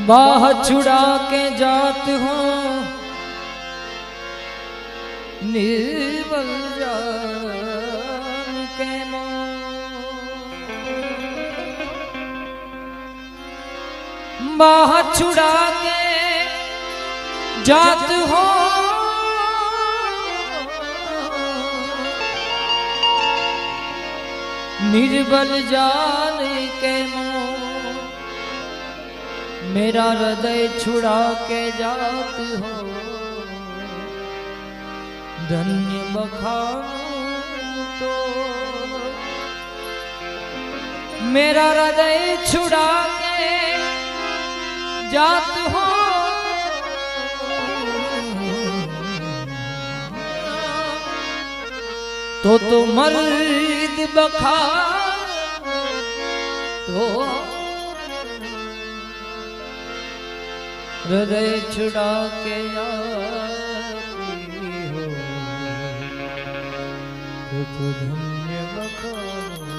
बाह छुड़ा के जात हूँ निर्बल जान के बाह छुड़ा के जात हो निर्बल जान के मेरा हृदय छुड़ा के जात हो धन्य बखानूं तो मेरा हृदय छुड़ा के जात हो तो मर्द बखा तो हृदय छुड़ा के आती हो तो धन्य बखानो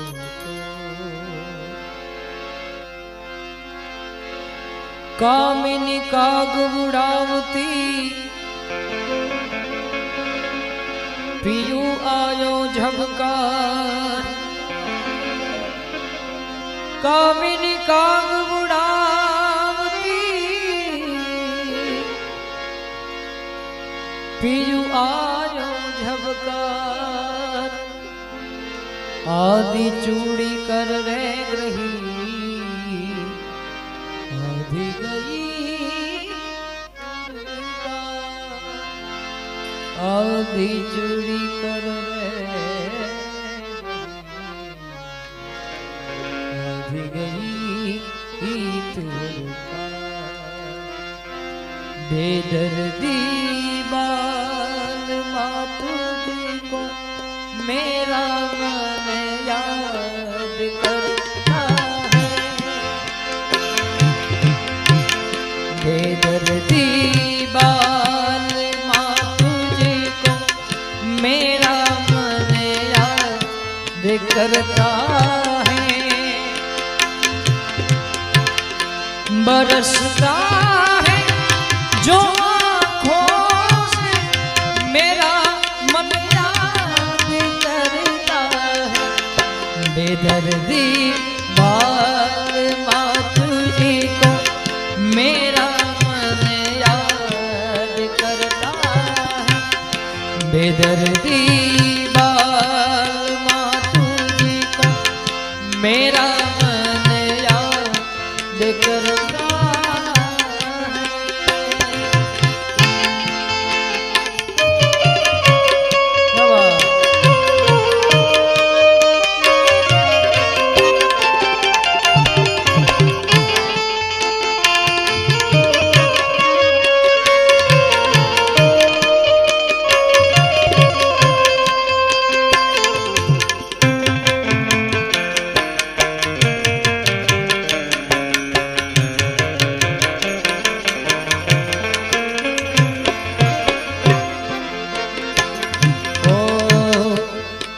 कामिनी काग बुढ़ावती पियू आयो झबकार कामिनी काग पियू आयो झबकार आदि चूड़ी कर रे ग्रही आदि गई आदि चूड़ी कर रे आदि गई बेदर्दी बाल मातु को मेरा मन याद करता है बेदर्दी बाल मातु को मेरा मन याद करता है बरसता है जो आँखों से मेरा मन याद करता है बेदर्दी बाल मातु जी को मेरा मन याद करता है बेदर्दी बाल मातु जी को मेरा मन याद करता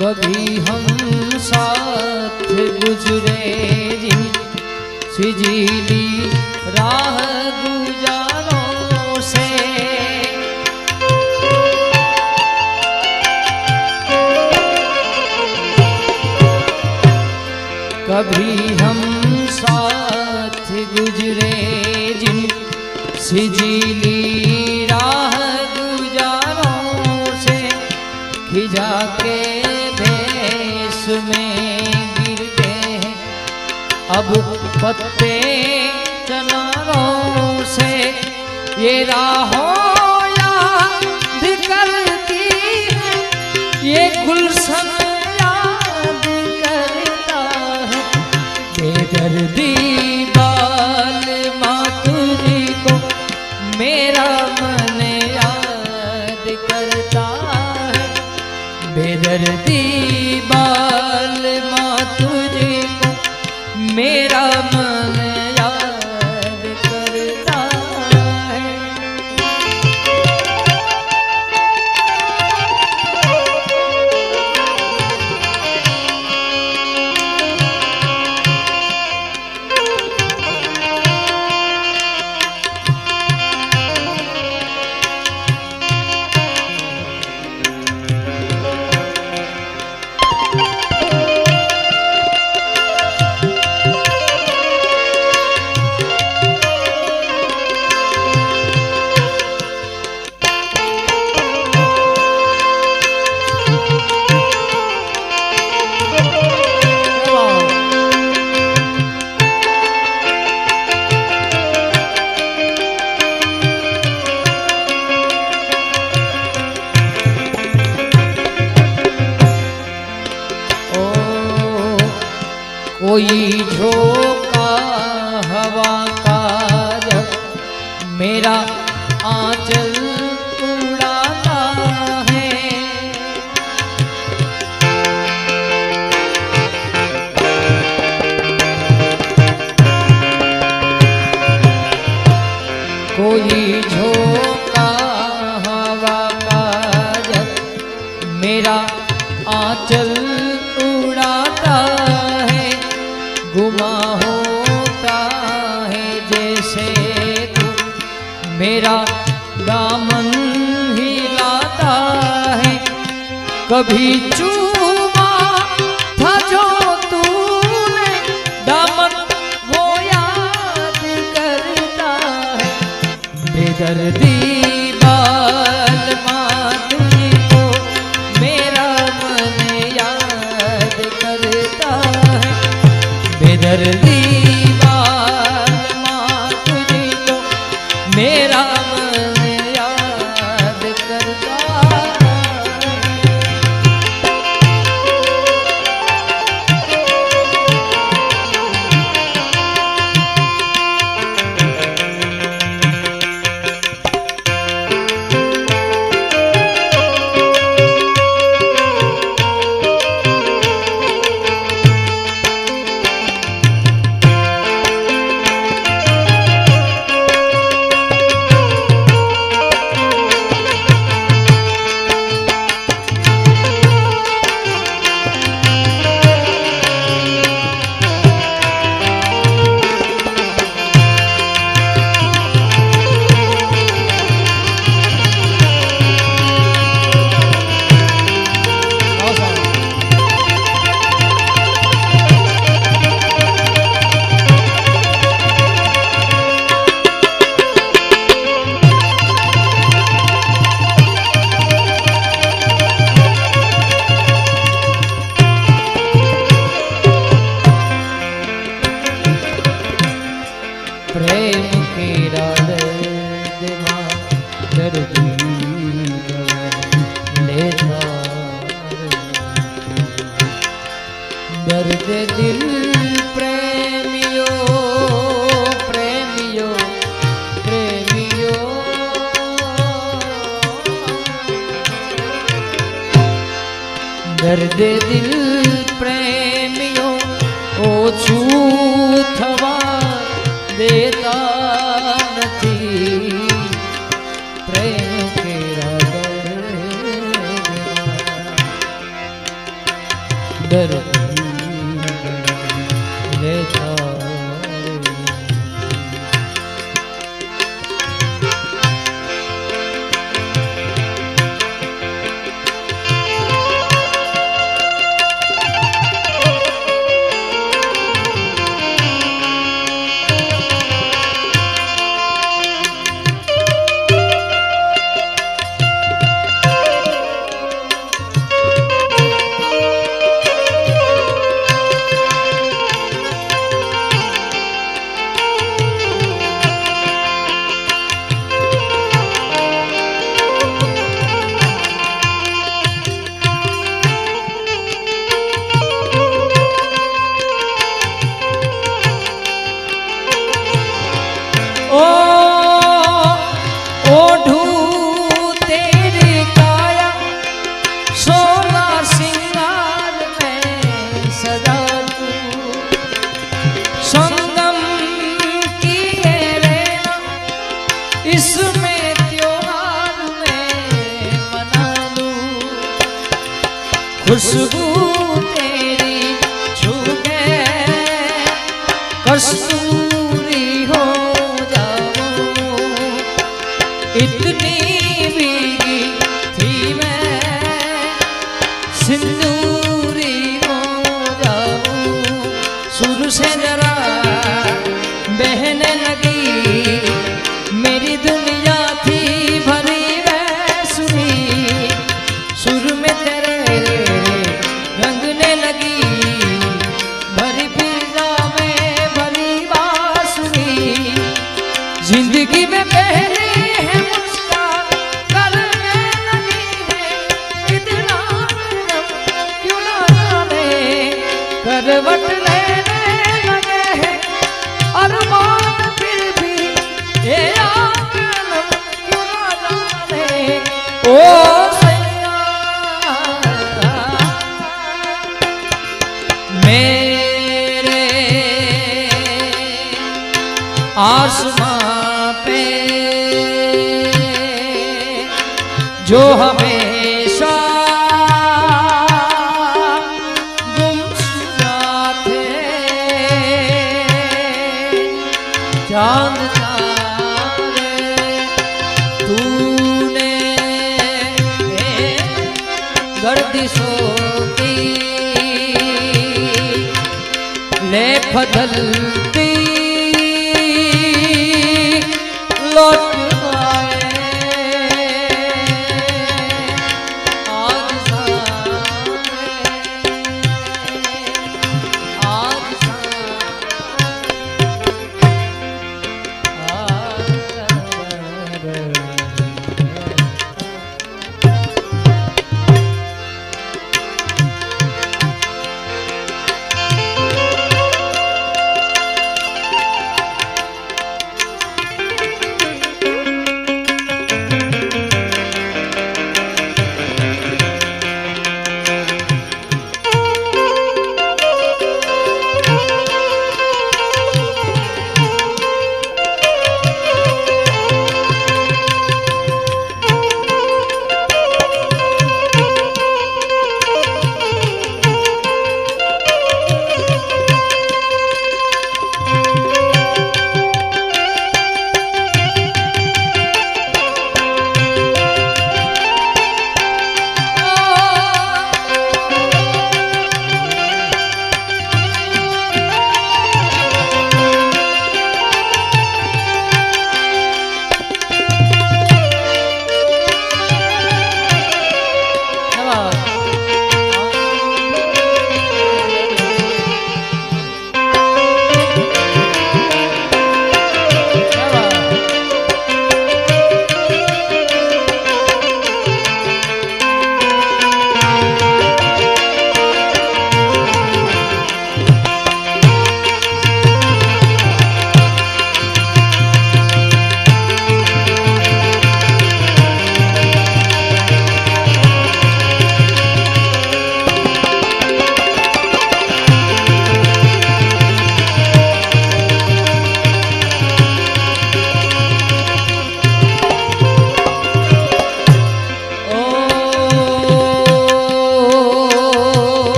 कभी हम साथ गुजरे सिजीली राह गुजारों से कभी हम साथ गुजरे जिन सिजीली राह गुजारों से खिजा के में गिरते हैं अब पत्ते चनारों से ये राहों याद करती है ये गुल गुलशन याद करता है, बेदर्दी बाल मातुरी को मेरा मन याद करता है, बेदर्दी बाल मातुरी को मेरा मन याद करता है। कोई झोंका हवा का जब मेरा आंचल उड़ाता है, कोई झोंका हवा का जब मेरा आंचल उड़ाता है, गुमा होता है जैसे तू मेरा दामन हिलाता है, कभी चूमा था जो तूने दामन वो याद करता है, बेदर्दी बाल मातुरी को मेरा मन याद करता है, बेदर्दी बाल मातुरी को मेरा मन याद करता है। प्रेम के दर्द दर्दी ले जा, दर्द दिल प्रेमियो प्रेमियो प्रेमियो, दर्द दिल प्रेमियो ओછું થવા देता નથી, પ્રેમ કેરા દર્દ લેતા खुशबू तेरी छू के कस्तूरी हो जाऊं, इतनी भीगी थी मैं सिंदूरी हो जाऊं। सुर से जरा बहने लगी मेरी दुनिया थी भरी वैसुनी, सुर में तेरे रंगने लगी भरी फिजा में भरी बांसुरी। जिंदगी में पहली है मुस्कान करने लगी है इतना क्यों ना जाने, करवट लेने लगे हैं अरमान फिर भी ये आंगन क्यों ना जाने। ओ मेरे आसमां पे जो हमेशा गुमशुदा थे, चांद तारे तूने गर्दिशों की ले बदलती लौट आए आज सामने, आज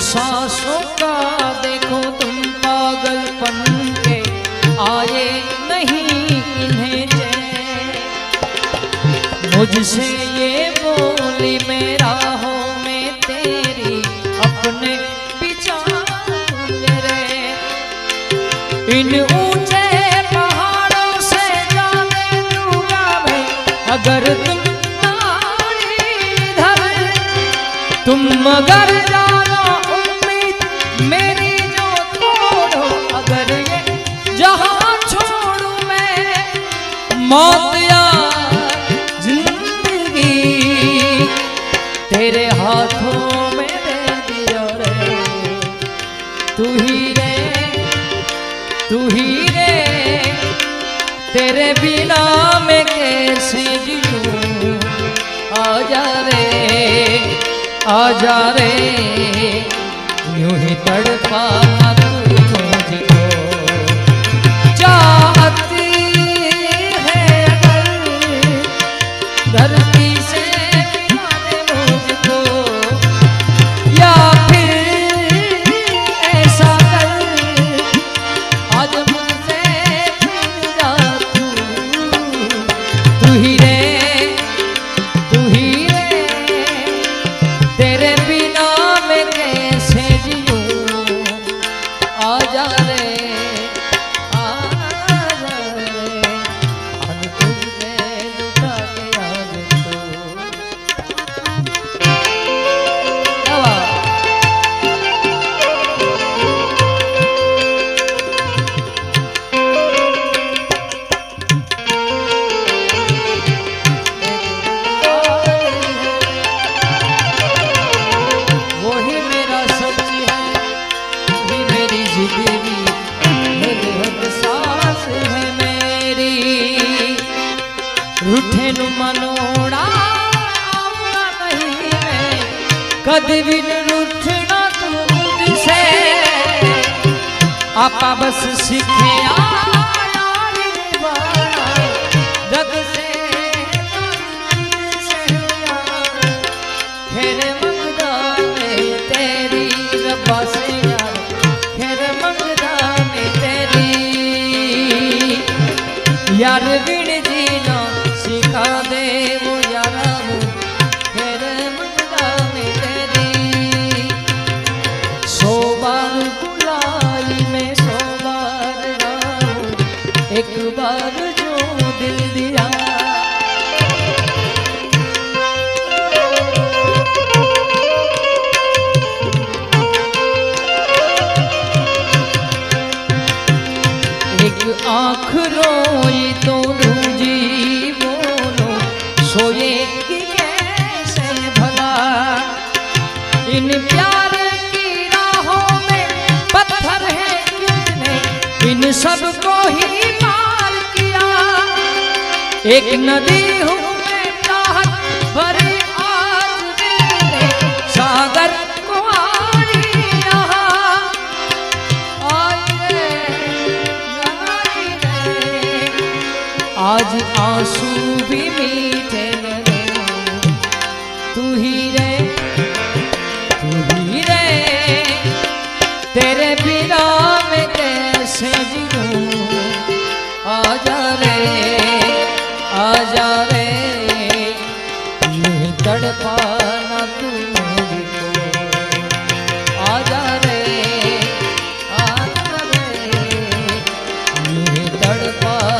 सांसों का देखो तुम पागलपन के आए नहीं इन्हें चैन, मुझसे ये बोली मेरा हो मैं तेरी अपने पिछाड़ रे। इन ऊंचे पहाड़ों से जाने दूंगा मैं अगर तुम इधर, तुम मगर मेरी जो तोड़ो अगर ये जहां छोड़ू मैं मौत या जिंदगी तेरे हाथों में दे दिया रे। तू ही रे तेरे बिना मैं कैसे जीऊं, आजा रे यूं ही तड़पाना तुझको चाहती है अगर धरती से कदी भी न रूठना तू मुझसे आपा बस सीखे यार निभाना जग से खेर मंगदा में तेरी रब्बा से यार खेर मंगदा में तेरी यार बिन जीना सिखा दे वो यारा खेर मंगदा में तेरी 100 बार बुलाई मैं 100 बार आऊं एक बार जो दिल दिया आँख रोई तो दूजी बोलो सोएगी कैसे भला इन प्यार की राहों में पत्थर है कितने इन सबको ही पार किया एक नदी हूँ मैं चाहत भरी आज मेरे सागर को आरी यहाँ आज आंसू भी मीठे लगे तू ही रे तेरे बिना मैं कैसे जीऊं आजा रे ये तड़पाना तू मुझको आजा रे ये तड़पाना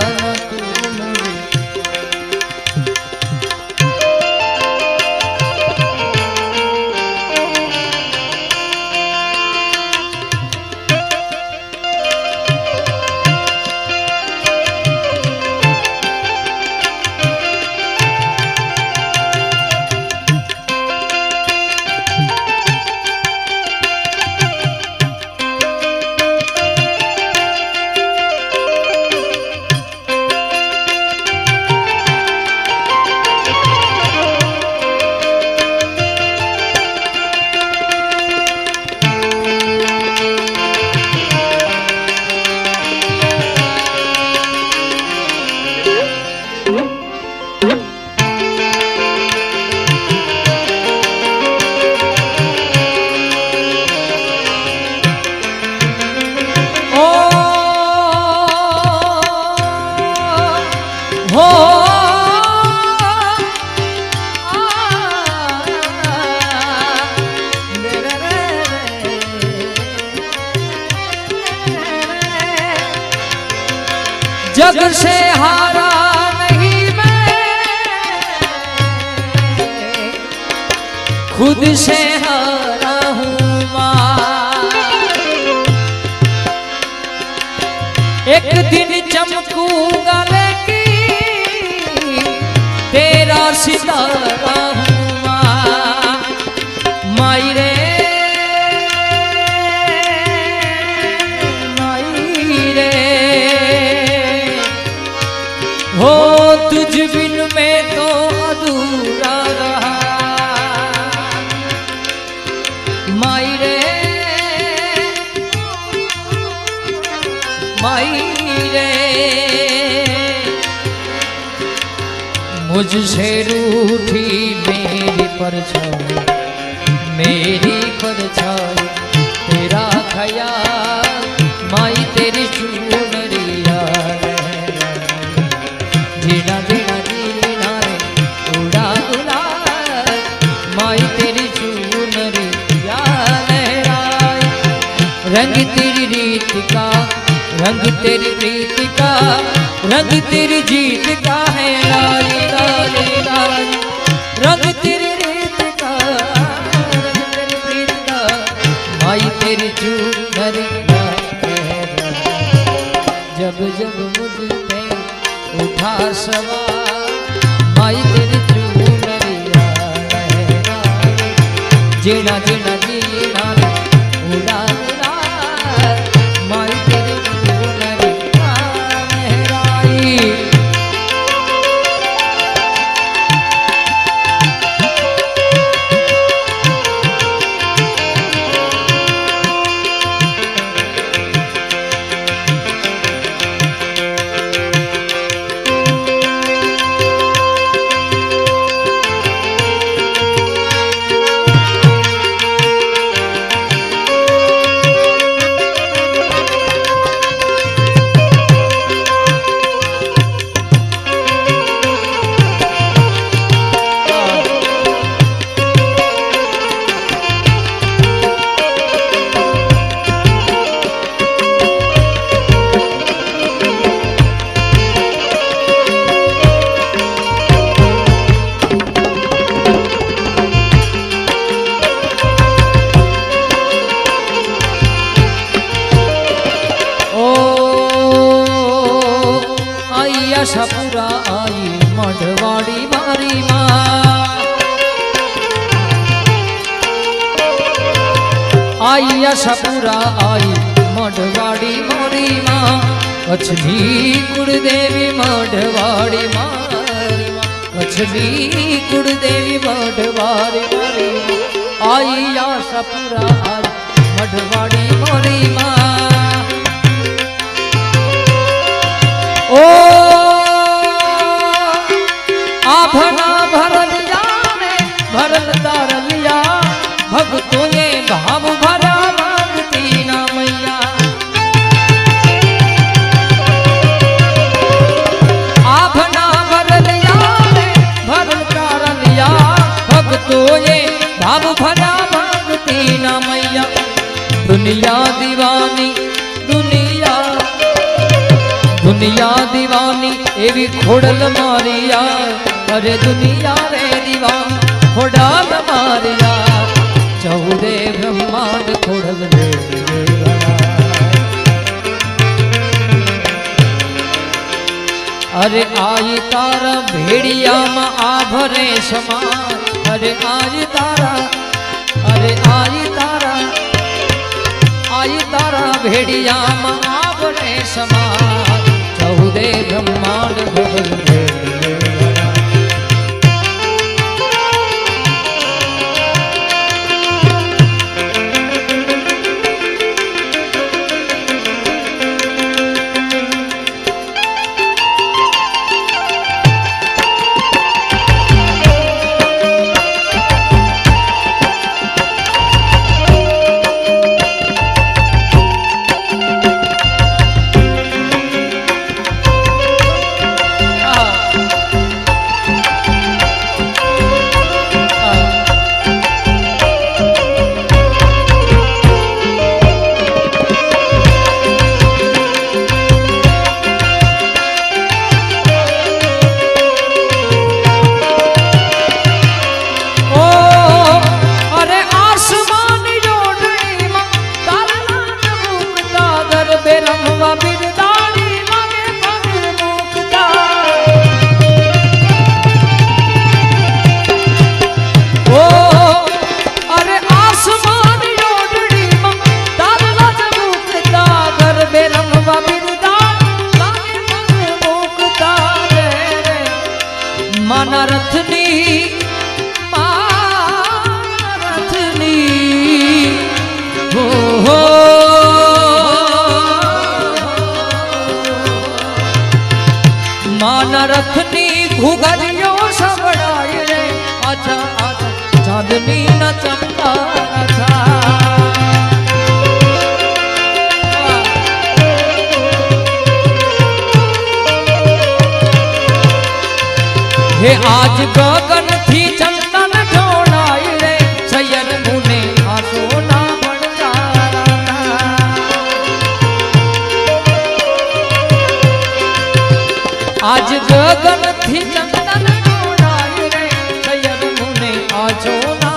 जग से हारा नहीं मैं खुद से हारा हूँ माँ एक दिन चमकूंगा लेकिन तेरा सितारा हूँ माँ माई रे हो तुझ बिन मैं तो अधूरा रहा माई रे मुझसे रूठी मेरी परछाई तेरा ख्याल माई तेरी चुनरिया जीना जीना जीना रे उड़ा उड़ा माई तेरी चुनरी या लहराए रंग तेरी रीत का रंग तेरी प्रीत का रंग तेरी जीत का है लाली लाली लाली रंग तेरी रीत का रंग तेरी प्रीत का माई तेरी चुनरी जब जब मुझ पे उठा सवार माई तेरी चुनरिया लहराए जीना जीना जीना उड़ा उड़ा माई तेरी चुनरिया लहराई आई आशापुरा आई मढ़वाड़ी मोरी माँ कच्छनी कुलदेवी मढ़वाड़ी मारी माँ कच्छनी कुलदेवी मढ़वाड़ी मारी माँ आई आशापुरा आई मढ़वाड़ी मोरी माँ ओ आभना भरलिया ने भरल तारलिया भक्तों ने भाव भरा मांगती ना मैया आभना भरलिया ने भरल तारलिया भक्तों ने भाव भरा मांगती ना मैया दुनिया दीवानी दुनिया दुनिया दीवानी एवी खोड़ल मारिया अरे दुनिया रे दीवान खोड़ल मारिया चौदे ब्रह्मांड खोड़ल रे अरे आई तारा भेड़िया में आभरे समान अरे आई तारा भेड़िया में आभरे समान चौदे ब्रह्मांड खोड़ल रे माना रथनी हो माना रथनी घुघरियो सबड़ाए रे आजा आजा चांदनी न चमका था हे आज गगन थी चंदन ढोड़ाई रे सैयर मुने आसो ना बनकारा आज गगन थी चंदन ढोड़ाई रे सैयर मुने आसो ना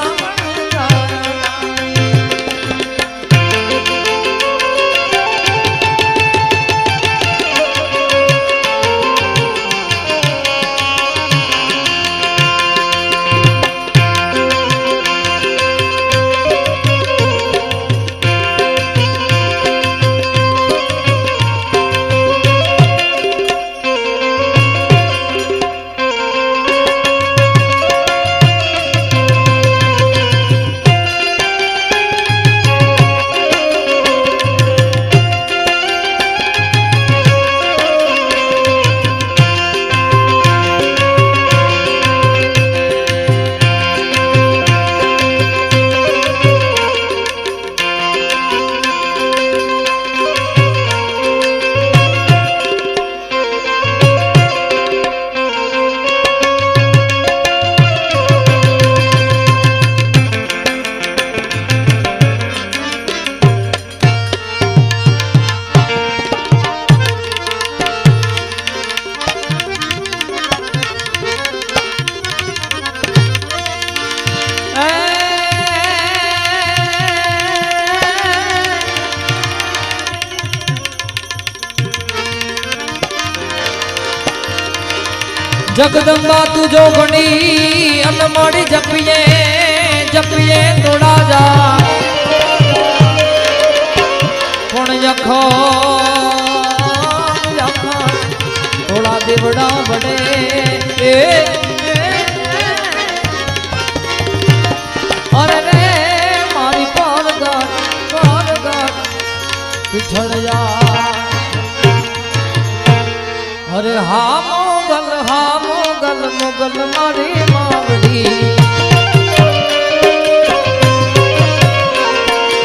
जगदम्बा तू जोगणी अनमोड़ी जपिए जपिए तोड़ा जा जखो थोड़ा देवड़ा बड़े अरे रे मारी पारगढ़ पिछड़िया अरे हा मोगल मोगल मारी मावड़ी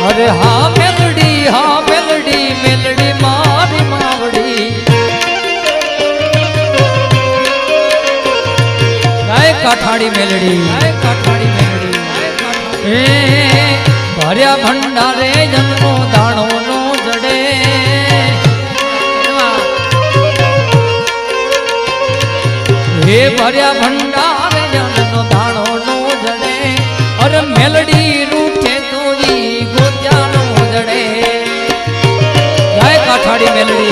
अरे हा मेलडी मेलडी मारी मावड़ी गाय काठाड़ी मेलडी भर्या भंडारे जन्मो दाणो नो जड़े हे भर्या भंडारे जन्मो दाणो नो जड़े अरे मेलडी रूठे तोरी गोत्या नो जड़े गाय काठाड़ी मेलडी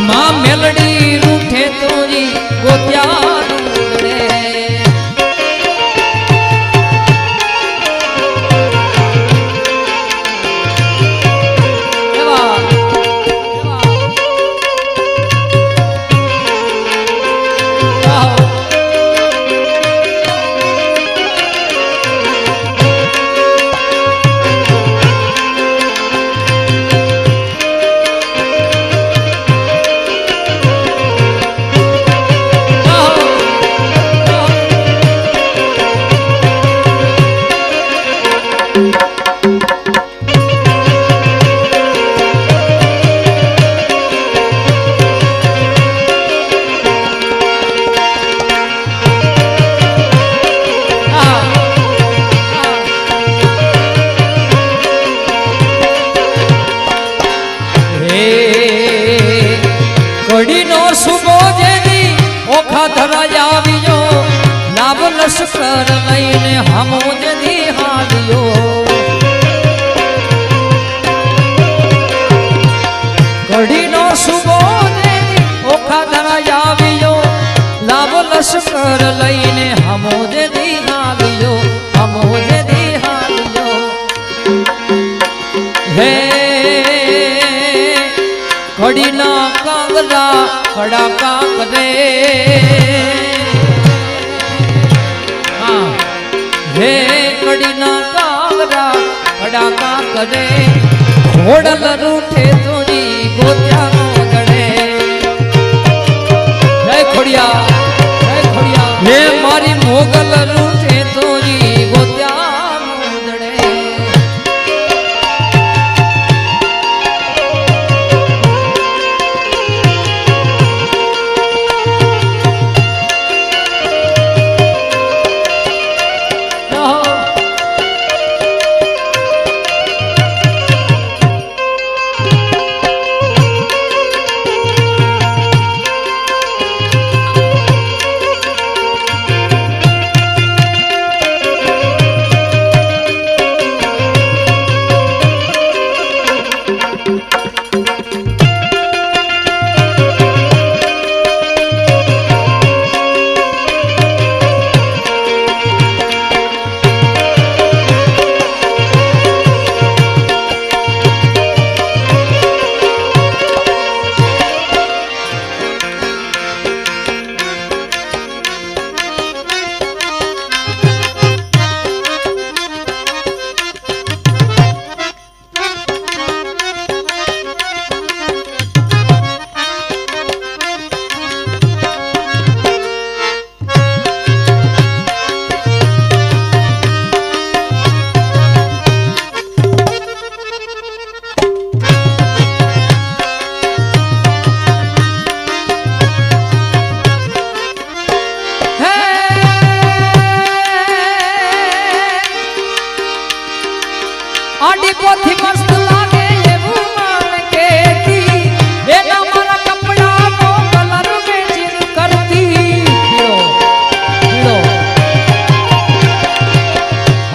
मां मेलडी रूठे तोरी गोत्या नो जड़े लश्कर लईने हमो जदी हालियो घड़ी नो सुबो जदी ओखा धरा जावियो लाभ लश्कर लईने हमो जदी हालियो हे घड़ी ना कांगला खड़ा कांगरे हे कड़ीना कांगरा खड़ाका करे घोड़ल रूठे तोरी गोत्या नो जड़े जय खोड़िया हे मारी मोगल रूठे तोरी गोत्या नो जड़े आडी पोथी मस्त लागे ये बुमान के दी बेना मारा कपड़ा नो कलर में चिर करती हीरो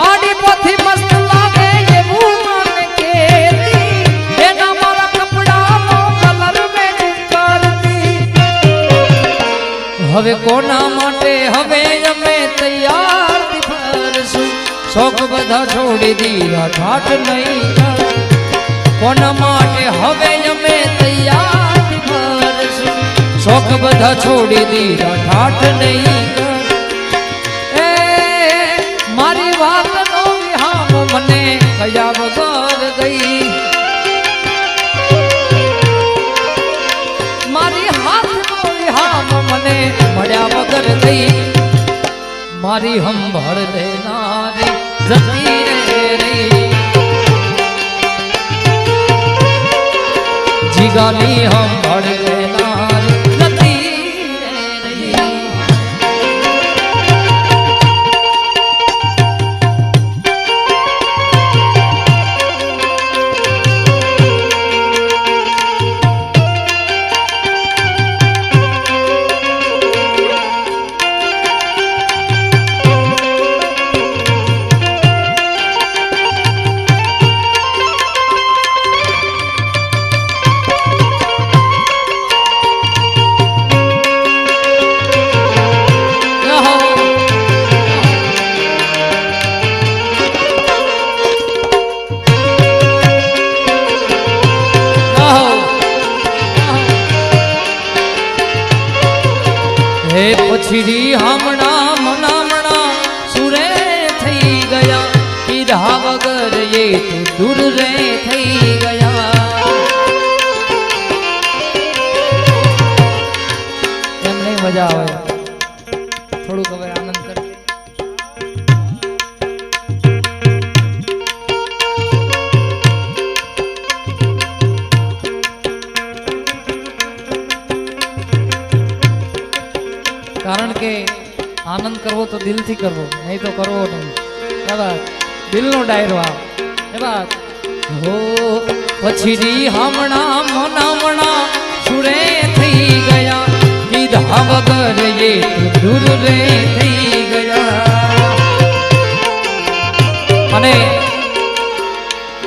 आडी पोथी मस्त लागे ये बुमान के दी बेना मारा कपड़ा नो कलर में चिर करती हवे कोना माटे हवे અમે તૈયાર થી ફરશું शौक बधा छोड़ी दिया ठाठ नहीं કોના માટે હવે અમે તૈયાર કરશું શોખ બધા છોડી દીધા ઠાઠ નહીં કર એ મારી વાત નો વિહામ મને કયા વગર ગઈ મારી હાથ નો વિહામ મને મળ્યા વગર ગઈ મારી હંભળ દેનારી જતી રે રહી જીગાની હંભળ દેનારી જતી રે રહી પછીડી હમણાં મનામણા સુરે થઈ ગયા કીધા વગર એ તો દૂર રે થઈ ગયા એમ નહીં મજા આવે થોડુંક હવે આનંદ કર કારણ કે આનંદ કરવો તો દિલથી કરવો નહીં તો કરવો નહીં એ વાત દિલનો ડાયરો આ એ વાત હો પછીડી હમણાં મનામણા સુરે થઈ ગયા કીધા વગર એ દૂર રે થઈ ગયા અને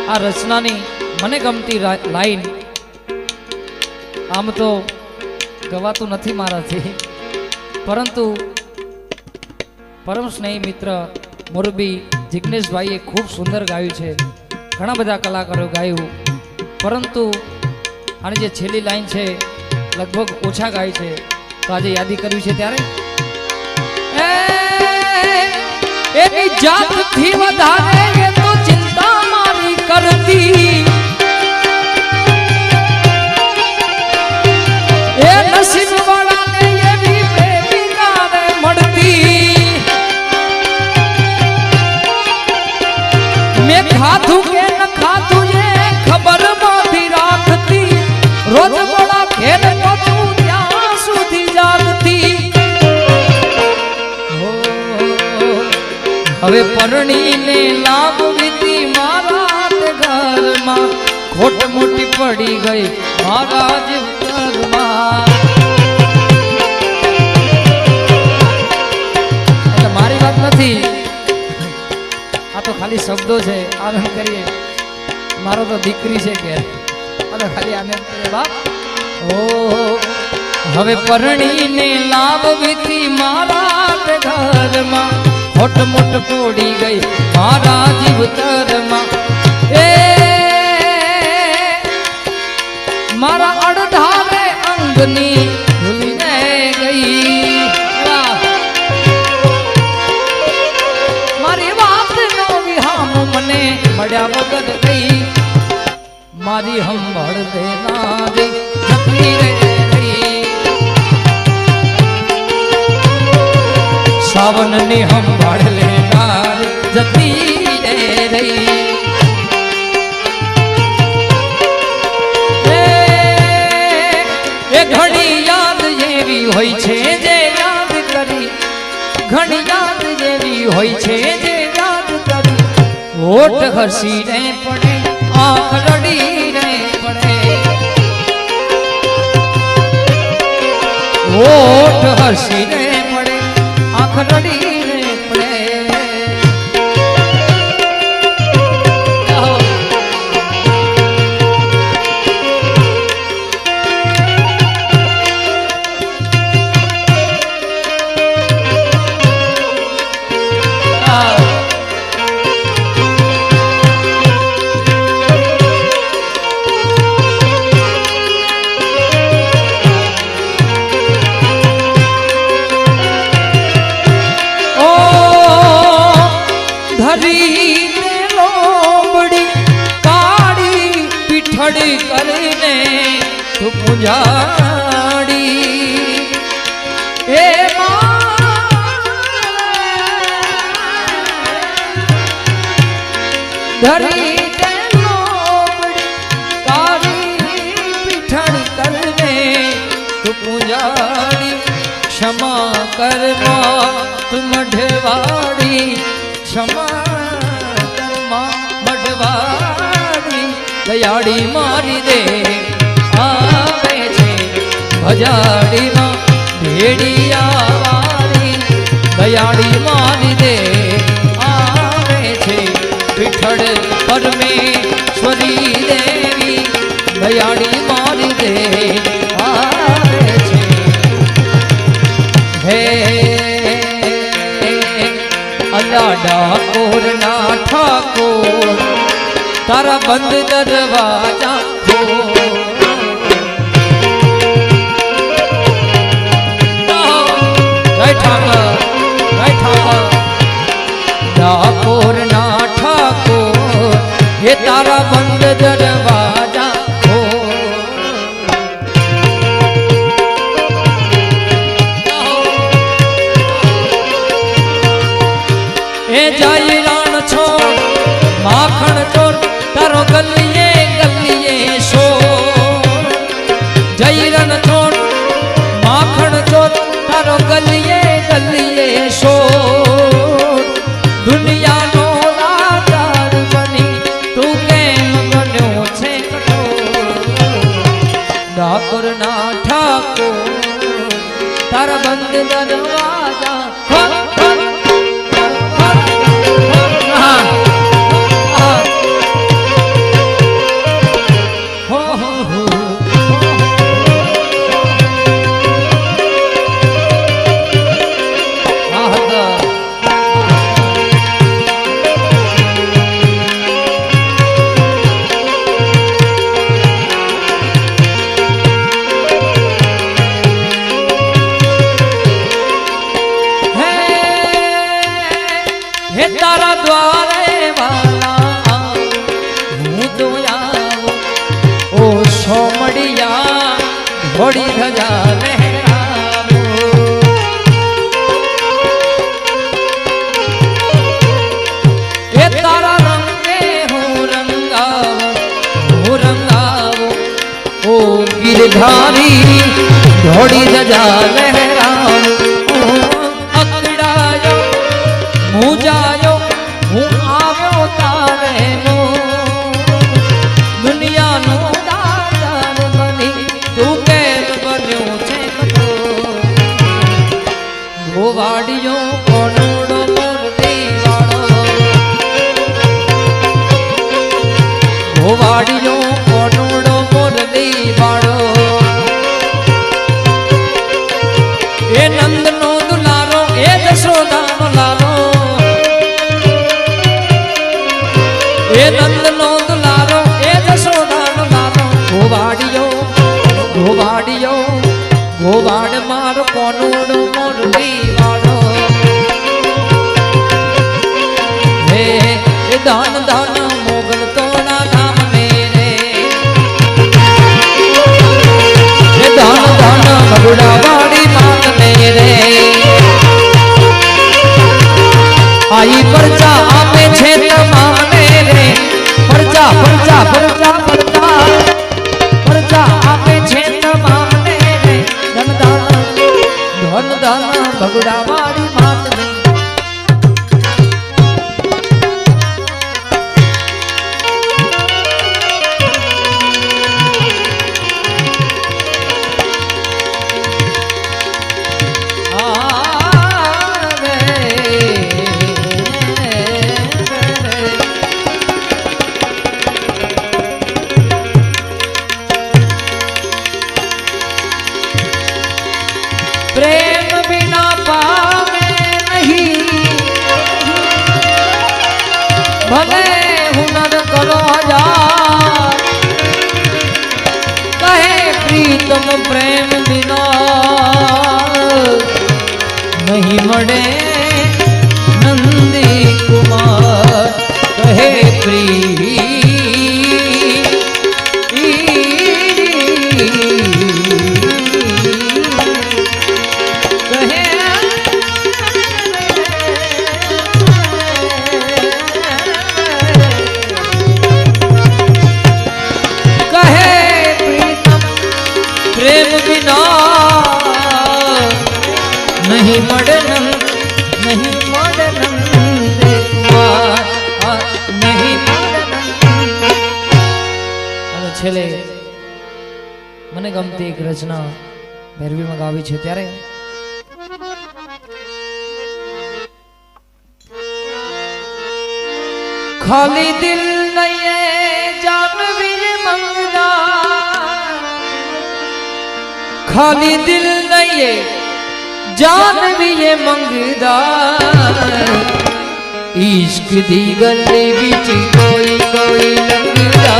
આ રચનાની મને ગમતી લાઈન આમ તો ગવાતું નથી મારાથી પરંતુ પરમ સ્નેહી મિત્ર મોરબી જિગ્નેશભાઈએ ખૂબ સુંદર ગાયું છે ઘણા બધા કલાકારો ગાયું પરંતુ આની જે છેલ્લી લાઈન છે લગભગ ઓછા ગાય છે તો આજે યાદી કરવી છે ત્યારે એની જાતથી વધારે એ તો ચિંતા મારી કરતી એ નસીબ વાળાને એવી પ્રેમિકાને મળતી મેં ખાધું કે ન ખાધું એ ખબર માંથી રાખતી રોજ મોડા ઘેર પહોંચું ત્યાં સુધી જાગતી હવે પરણીને લાવવી મારા ઘરમાં ખોટ મોટી પડી ગઈ મારા જ ઘરમાં એટલે મારી વાત નથી આ તો ખાલી શબ્દો છે આનંદ કરીએ મારો તો દીકરી છે કે આ તો ખાલી આનંદ કરીએ બાપ ઓ હવે પરણીને લાવવી મારા ઘરમાં ખોટ મોટ પડી ગઈ મારા જીવતરમાં એ મારા અડધારે અંગની ભૂલીને ગઈ મારી વાત નો વિહામ મને મળ્યા વગર ગઈ મારી હંભળ દેનારી જતી રે સાવન ની હંભાળ લેનાર જતી રે રહી એ ઘણી યાદ જેવી હોય છે જે યાદ કરી ઘણી યાદ જેવી હોય છે જે યાદ કરી હોઠ હસી રે પડે આંખ રડી રે પડે હોઠ હસી રે પડે આંખ રડી રે પડે ધરી લોબડી કાળી પીઠડી કરીને તું પૂજાડી હે ધરી લોબડી કાળી પીઠડી કરીને તું પૂજાડી ક્ષમા કરમાં તું મઢવાડી ક્ષમા કરમાં મઢવાડી દયાળી મારી દે આવે છે ભજાડીમાં ભેડિયા વાળી દયાળી મારી દે આવે છે વિઠ્ઠલ પરમેશ્વરી દેવી દયાળી મારી દે આવે છે હે ડાકોર ના ઠાકોર તારા બંધ દરવાજા ડાકોર ના ઠાકોર હે તારા બંધ દરવાજા એ જાય રાણ છોડ માખણ ચોર તારો ગલીએ ગલીએ શો જય રણ છોડ માખણ ચોર તારો ગલીએ ગલીએ શો દુનિયાનો લાચાર બની તું કેમ બન્યો છે કઠોર ડાકોર ના ઠાકોર તારા બંધ દરવાજા हे तारा द्वारे वाला हूँ तो आओ ओ सोमड़िया घोड़ी धजा लहरावो हे तारा रंगे हूँ रंगावो ओ गिरधारी घोड़ी धजा लहरावो હું જાયો હું આવ્યો તારે નો દુનિયાનો દાતાર બની તું કેમ બન્યો છે કઠોર ગોવાડિયો કોનોડો મોરલી વાળો ગોવાડિયો કોનોડો મોરલી વાળો એ નંદનો દુલારો એ જશોદાનો લાલો એ નંદનો દુલારો એ જશોદાનો લાલો ગોવાડિયો ગોવાડિયો ગોવાડ મારો કોનોડો મોરલી વાળો હે દાન દાન મોગલ તોના ધામ મેરે હે દાન દાન ભગુડા વાડી માત મેરે आई परचा आपे छे तमामे रे परचा परचा परचा परचा परचा आपे छे तमामे रे धन दान भगुड़ा वाली मात ने प्रेम बिना पावे नहीं भले हुनर करो हजार कहे प्रीतम प्रेम बिना नहीं मड़े नंदी कुमार છેલ્લે મને ગમતી એક રચના ભૈરવીમાં ગાવી છે ત્યારે ખાલી દિલ નહીં જાનવીર મંગદા ખાલી દિલ નહીં જાનવીર મંગદા इश्क दी गली विच कोई कोई लंघदा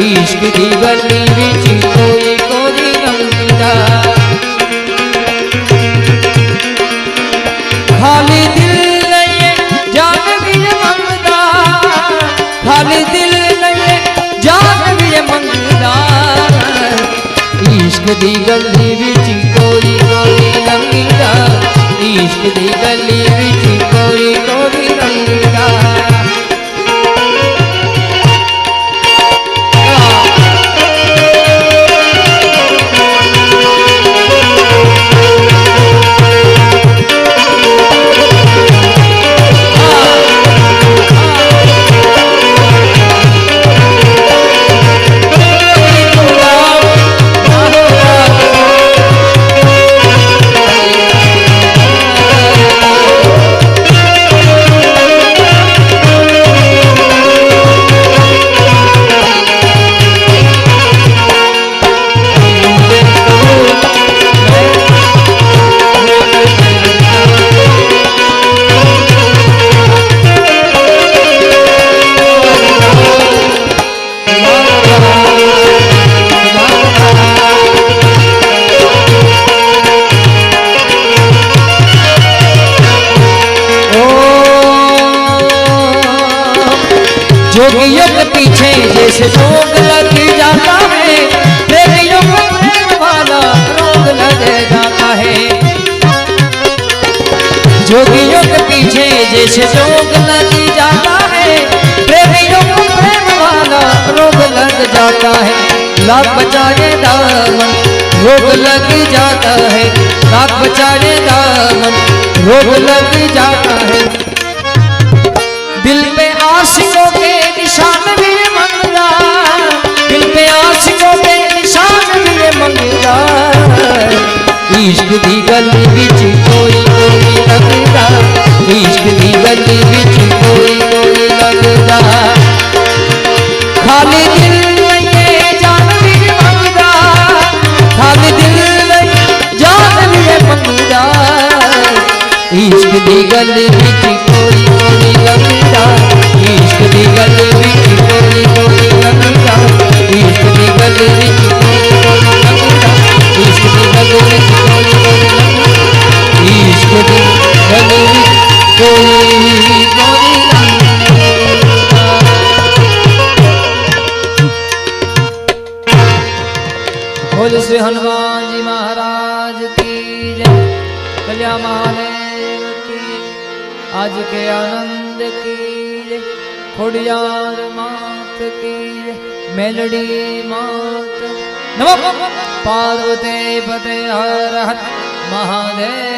इश्क दी गली विच कोई कोई लंघदा खाली दिल नहीं जानवी मंगदा खाली दिल नहीं जानवी मंगदा इश्क दी गली विच कोई कोई लंघदा इश्क दी गली विच कोई कोई जोगियों के पीछे जैसे रोग लग जाता है प्रेमियों को प्रेम वाला रोग लग जाता है जोगियों के पीछे जैसे रोग लग जाता है प्रेमियों को प्रेम वाला रोग लग जाता है लाख बचाए दामन रोग लग जाता है लाख बचाए दामन रोग लग जाता है दिल पे आशिकों के निशान भी मंगदा दिल पे आशिकों के निशान भी मंगदा इश्क दी गली विच कोई कोई लगदा इश्क दी गली विच कोई कोई लगदा खाली दिल नहीं जानवी मंगदा खाली दिल नहीं जानवी मंगदा इश्क दी गली विच कोई कोई लगदा इश्क दी गली विच कोई कोई लगदा इश्क दी गली विच कोई कोई लगदा इश्क दी गली विच कोई कोई लगदा इश्क दी गली विच कोई कोई लगदा बोल श्री हनुमान जी महाराज की जय कल्या महादेव की आज के आनंद की जय खोड़ियार मात की जय मेलडी मात नमः पार्वती पते हर हर महादेव।